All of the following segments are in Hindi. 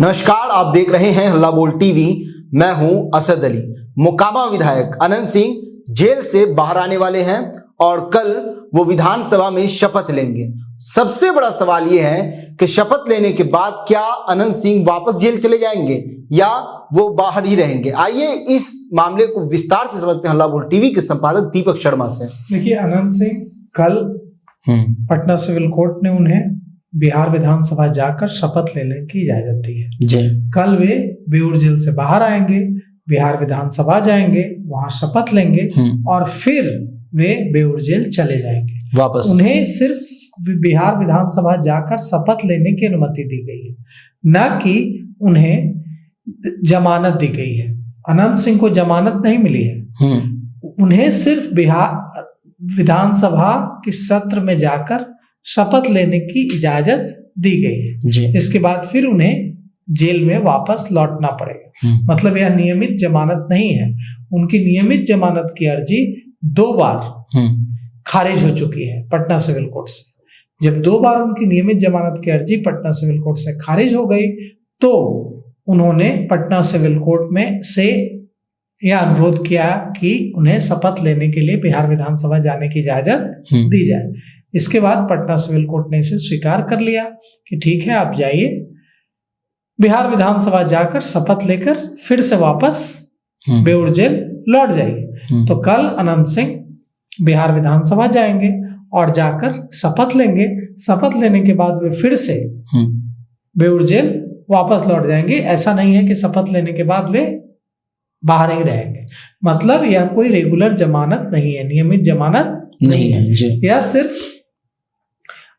नमस्कार, आप देख रहे हैं हल्ला बोल टीवी। मैं हूं असद अली। मोकामा विधायक अनंत सिंह जेल से बाहर आने वाले हैं और कल वो विधानसभा में शपथ लेंगे। सबसे बड़ा सवाल ये है कि शपथ लेने के बाद क्या अनंत सिंह वापस जेल चले जाएंगे या वो बाहर ही रहेंगे। आइए इस मामले को विस्तार से समझते हैं हल्ला बोल टीवी के संपादक दीपक शर्मा से। देखिए, अनंत सिंह कल पटना सिविल कोर्ट ने उन्हें बिहार विधानसभा जाकर शपथ लेने की इजाजत दी है जी। कल वे बेऊर जेल से बाहर आएंगे, बिहार विधानसभा जाएंगे, वहां शपथ लेंगे और फिर वे बेऊर जेल चले जाएंगे वापस। उन्हें सिर्फ बिहार विधानसभा जाकर शपथ लेने की अनुमति दी गई है, न कि उन्हें जमानत दी गई है। अनंत सिंह को जमानत नहीं मिली है, उन्हें सिर्फ बिहार विधानसभा के सत्र में जाकर शपथ लेने की इजाजत दी गई है जी। इसके बाद फिर उन्हें जेल में वापस लौटना पड़ेगा। मतलब यह नियमित जमानत नहीं है। उनकी नियमित जमानत की अर्जी 2 बार खारिज हो चुकी है पटना सिविल कोर्ट से। जब 2 बार उनकी नियमित जमानत की अर्जी पटना सिविल कोर्ट से खारिज हो गई तो उन्होंने पटना सिविल कोर्ट में से यह अनुरोध किया कि उन्हें शपथ लेने के लिए बिहार विधानसभा जाने की इजाजत दी जाए। इसके बाद पटना सिविल कोर्ट ने इसे स्वीकार कर लिया कि ठीक है, आप जाइए, बिहार विधानसभा जाकर शपथ लेकर फिर से वापस बेऊर जेल लौट जाइए। तो कल अनंत सिंह बिहार विधानसभा जाएंगे और जाकर शपथ लेंगे। शपथ लेने के बाद वे फिर से बेऊर जेल वापस लौट जाएंगे। ऐसा नहीं है कि शपथ लेने के बाद वे बाहर ही रहेंगे। मतलब यह कोई रेगुलर जमानत नहीं है, नियमित जमानत नहीं है जी। यह सिर्फ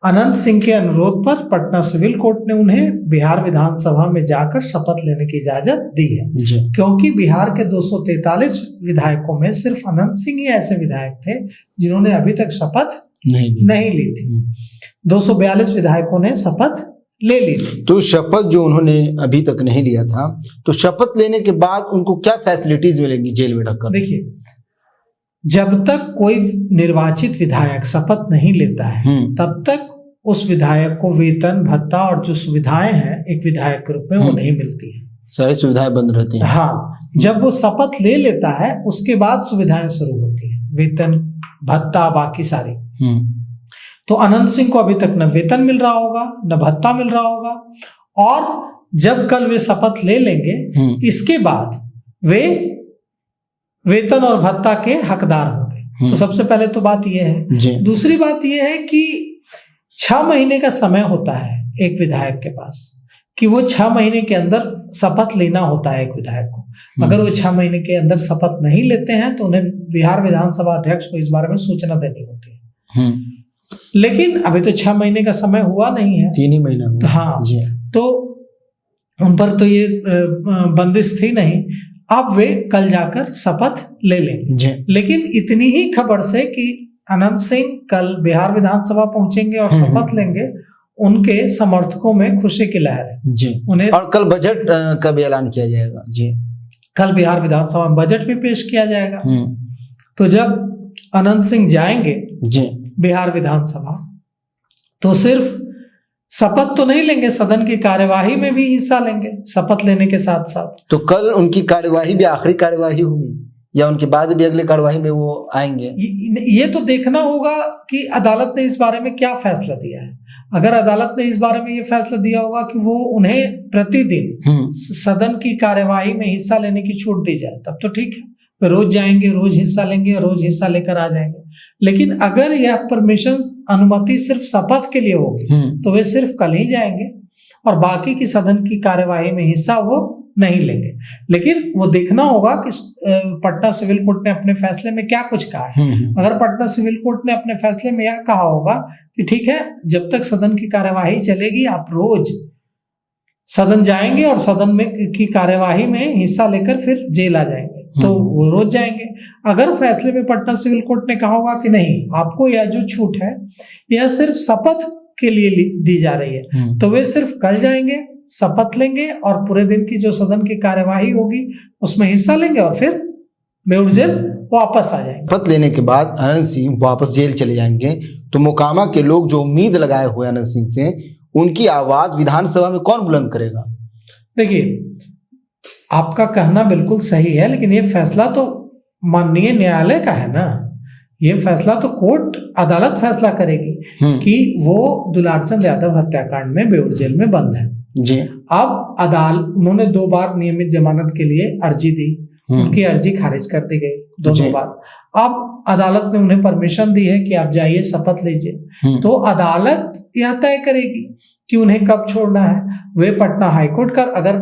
अनंत सिंह के अनुरोध पर पटना सिविल कोर्ट ने उन्हें बिहार विधानसभा में जाकर शपथ लेने की इजाजत दी है जी। क्योंकि बिहार के 243 विधायकों में सिर्फ अनंत सिंह ही ऐसे विधायक थे जिन्होंने अभी तक शपथ नहीं ली थी। 242 विधायकों ने शपथ ले ली थी। तो शपथ जो उन्होंने अभी तक नहीं लिया था, तो शपथ लेने के बाद उनको क्या फैसिलिटीज मिलेंगी जेल में ढककर? देखिए, जब तक कोई निर्वाचित विधायक शपथ नहीं लेता है तब तक उस विधायक को वेतन, भत्ता और जो सुविधाएं हैं एक विधायक के रूप में वो नहीं मिलती है। सारी सुविधाएं बंद रहती हैं। हाँ, जब वो शपथ ले लेता है उसके बाद सुविधाएं शुरू होती है, वेतन, भत्ता, बाकी सारी। तो अनंत सिंह को अभी तक न वेतन मिल रहा होगा, न भत्ता मिल रहा होगा, और जब कल वे शपथ ले लेंगे इसके बाद वे वेतन और भत्ता के हकदार होंगे। तो सबसे पहले तो बात यह है। दूसरी बात यह है कि 6 महीने का समय होता है एक विधायक के पास कि वो 6 महीने के अंदर शपथ लेना होता है एक विधायक को। अगर वो 6 महीने के अंदर शपथ नहीं लेते हैं तो उन्हें बिहार विधानसभा अध्यक्ष को इस बारे में सूचना देनी होती है। लेकिन अभी तो 6 महीने का समय हुआ नहीं है, 3 ही महीना। हाँ, तो उन पर तो ये बंदिश थी नहीं। अब वे कल जाकर शपथ ले लेंगे। लेकिन इतनी ही खबर से कि अनंत सिंह कल बिहार विधानसभा पहुंचेंगे और शपथ लेंगे, उनके समर्थकों में खुशी की लहर है जी। उन्हें और कल बजट का भी ऐलान किया जाएगा जी। कल बिहार विधानसभा में बजट भी पेश किया जाएगा। तो जब अनंत सिंह जाएंगे जी बिहार विधानसभा तो सिर्फ शपथ तो नहीं लेंगे, सदन की कार्यवाही में भी हिस्सा लेंगे शपथ लेने के साथ साथ। तो कल उनकी कार्यवाही भी आखिरी कार्यवाही होगी या उनके बाद भी अगले कार्यवाही में वो आएंगे? ये तो देखना होगा कि अदालत ने इस बारे में क्या फैसला दिया है। अगर अदालत ने इस बारे में ये फैसला दिया होगा कि वो उन्हें प्रतिदिन सदन की कार्यवाही में हिस्सा लेने की छूट दी जाए तब तो ठीक है, रोज जाएंगे, रोज हिस्सा लेंगे, रोज हिस्सा लेकर आ जाएंगे। लेकिन अगर यह परमिशन, अनुमति सिर्फ शपथ के लिए होगी तो वे सिर्फ कल ही जाएंगे और बाकी की सदन की कार्यवाही में हिस्सा वो नहीं लेंगे। लेकिन वो देखना होगा कि पटना सिविल कोर्ट ने अपने फैसले में क्या कुछ कहा है। अगर पटना सिविल कोर्ट ने अपने फैसले में यह कहा होगा कि ठीक है, जब तक सदन की कार्यवाही चलेगी आप रोज सदन जाएंगे और सदन में की कार्यवाही में हिस्सा लेकर फिर जेल आ जाएंगे, तो वो रोज जाएंगे। अगर फैसले में पटना सिविल कोर्ट ने कहा होगा कि नहीं, आपको यह जो छूट है यह सिर्फ शपथ के लिए दी जा रही है, तो वे सिर्फ कल जाएंगे, शपथ लेंगे और पूरे दिन की जो सदन की कार्यवाही होगी उसमें हिस्सा लेंगे और फिर बेऊर जेल वापस आ जाएंगे। शपथ लेने के बाद अनंत सिंह वापस जेल चले जाएंगे। तो मोकामा के लोग जो उम्मीद लगाए हुए अनंत सिंह से, उनकी आवाज विधानसभा में कौन बुलंद करेगा? देखिए, आपका कहना बिल्कुल सही है, लेकिन ये फैसला तो माननीय न्यायालय का है ना। ये फैसला तो कोर्ट अदालत फैसला करेगी कि वो दुलारचंद यादव हत्याकांड में बेऊर जेल में बंद है जी। अब उन्होंने 2 बार नियमित जमानत के लिए अर्जी दी, उनकी अर्जी खारिज कर दी गई दोनों बार। अब अदालत ने उन्हें परमिशन दी है कि आप जाइए, शपथ लीजिए। तो अदालत यह तय करेगी कि उन्हें कब छोड़ना है। वे पटना हाईकोर्ट का, अगर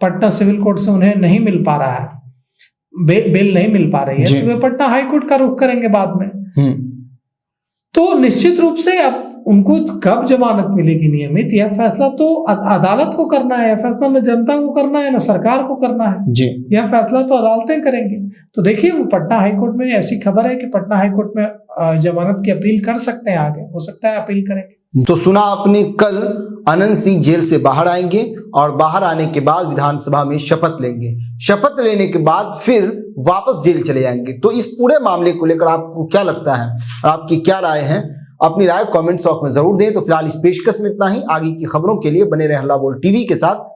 पटना सिविल कोर्ट से उन्हें नहीं मिल पा रहा है, बेल नहीं मिल पा रही है, तो वे पटना हाईकोर्ट का रुख करेंगे बाद में। तो निश्चित रूप से अब उनको कब जमानत मिलेगी नियमित, यह फैसला तो अदालत को करना है। फैसला न जनता को करना है, न सरकार को करना है जी। यह फैसला तो अदालतें करेंगी। तो देखिए, वो पटना हाईकोर्ट में ऐसी खबर है कि पटना हाईकोर्ट में जमानत की अपील कर सकते हैं, आगे हो सकता है अपील करेंगे। तो सुना आपने, कल अनंत सिंह जेल से बाहर आएंगे और बाहर आने के बाद विधानसभा में शपथ लेंगे। शपथ लेने के बाद फिर वापस जेल चले जाएंगे। तो इस पूरे मामले को लेकर आपको क्या लगता है, आपकी क्या राय है? अपनी राय कमेंट बॉक्स में जरूर दें। तो फिलहाल इस पेशकश में इतना ही। आगे की खबरों के लिए बने रहे हल्ला बोल टीवी के साथ।